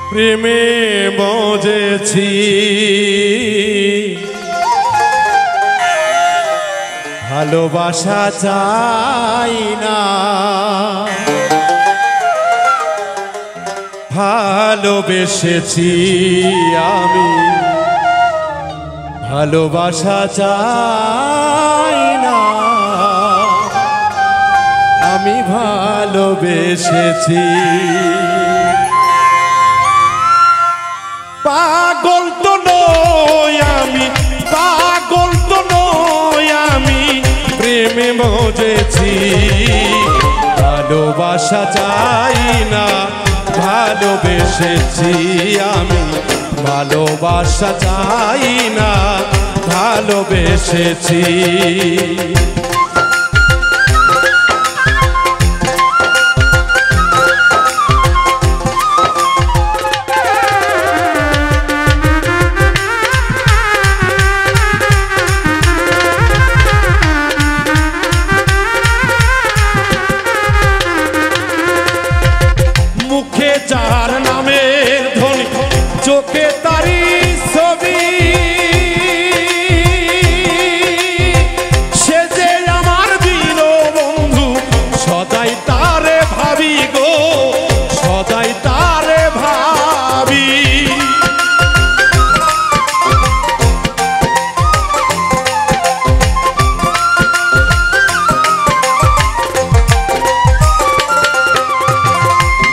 প্রেমে মজেছি ভালোবাসা চাই না, ভালোবেসেছি আমি ভালোবাসা চাই না, আমি ভালোবেসেছি। পাগল তো নই আমি, পাগল তো নই আমি, প্রেমে মজেছি ভালোবাসা চাই না, ভালোবেসেছি আমি ভালোবাসা চাই না, ভালোবেসেছি। মুখে যার নামের ধ্বনি, চোখে তারি ছবি, সে যে আমার দিন বন্ধু, সদাই তারে ভাবি গো, সদাই তারে ভাবি।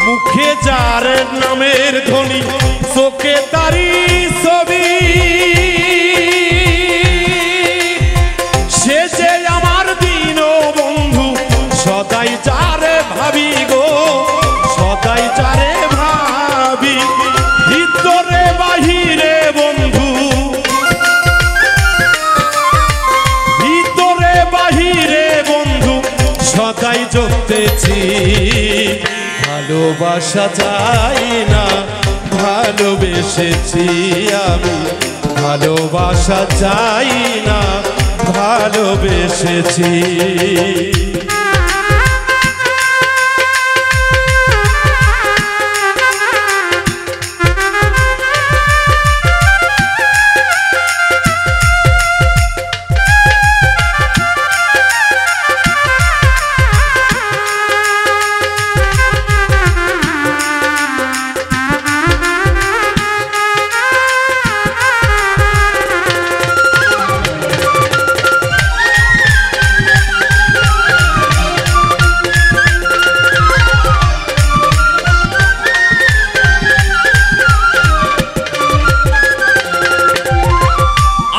মুখে যার নামের ধ্বনি, চোখে তারি ছবি, সে যে আমার দিন বন্ধু, সদাই যারে ভাবি গো, সদাই যারে ভাবি। ভিতরে বাহিরে বন্ধু, ভিতরে বাহিরে বন্ধু, সদাই চলতেছি ভালোবাসা চাই না, ভালোবেসেছি আমি ভালোবাসা চাই না, ভালোবেসেছি।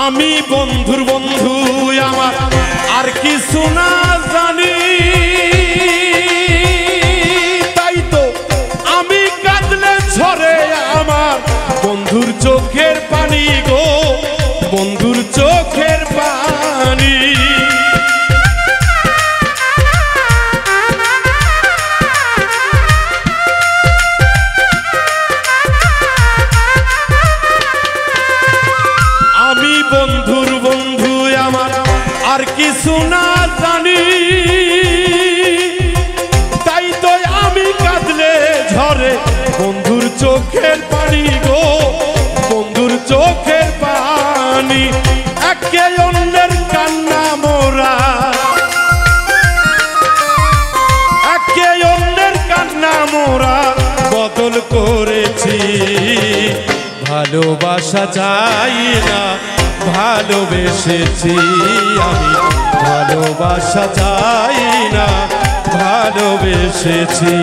আমি বন্ধুর বন্ধু আমার আর কিছু না জানি, তাই তো আমি কাঁদলে ঝরে আমার বন্ধুর চোখের পানি গো, বন্ধুর চোখের পানি। আমি বন্ধুর বন্ধু আমার আর কিছু না জানি, তাই তো আমি কাঁদলে ঝরে বন্ধুর চোখের পানি গো, বন্ধুর চোখের পানি। একে অন্যের কান্না মোরা, একে অন্যের কান্না মোরা বদল করেছি, ভালোবাসা চাই না, ভালোবেসেছি আমি ভালোবাসা চাই না, ভালোবেসেছি।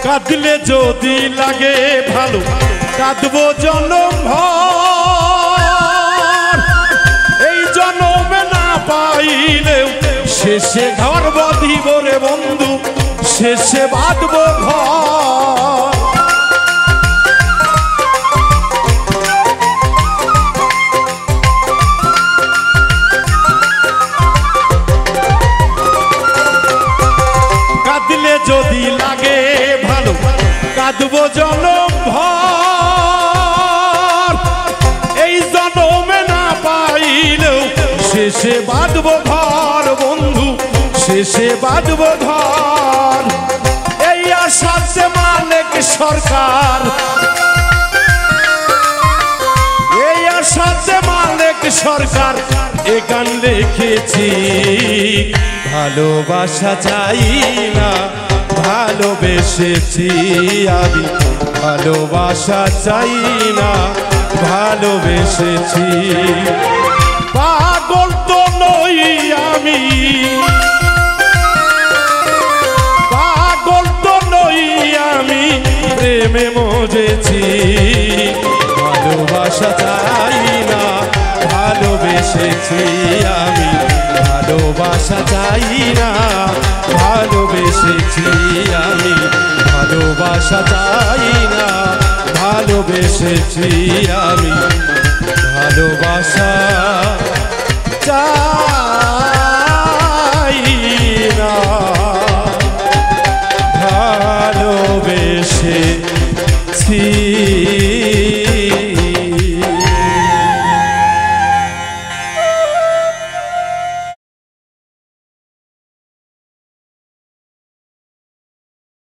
কাঁদলে যদি লাগে ভালো, কাঁদবো জনম ভর, এই জনমে না পাইলেও শেষে ঘর বাঁধিব রে বন্ধু, শেষে বাঁধব ঘর। বাঁধবো জনম ভর, এই জনমে না পাইলেও শেষে বাঁধবো ঘর বন্ধু, শেষে বাঁধবো ঘর। এই আশাতে মালিক সরকার, এই আশাতে মালিক সরকার এ গান লিখেছি। ভালোবাসা চাই না ভালোবেসেছি আমি, ভালোবাসা চাই না ভালোবেসেছি। পাগল তো নই আমি, পাগল তো নই আমি, প্রেমে মজেছি। ভালোবাসা চাই না ভালোবেসেছি আমি, ভালোবাসা চাই না ভালোবেসেছি আমি, ভালোবাসা চাই না ভালোবেসেছি আমি, ভালোবাসা চাই না ভালোবেসেছি।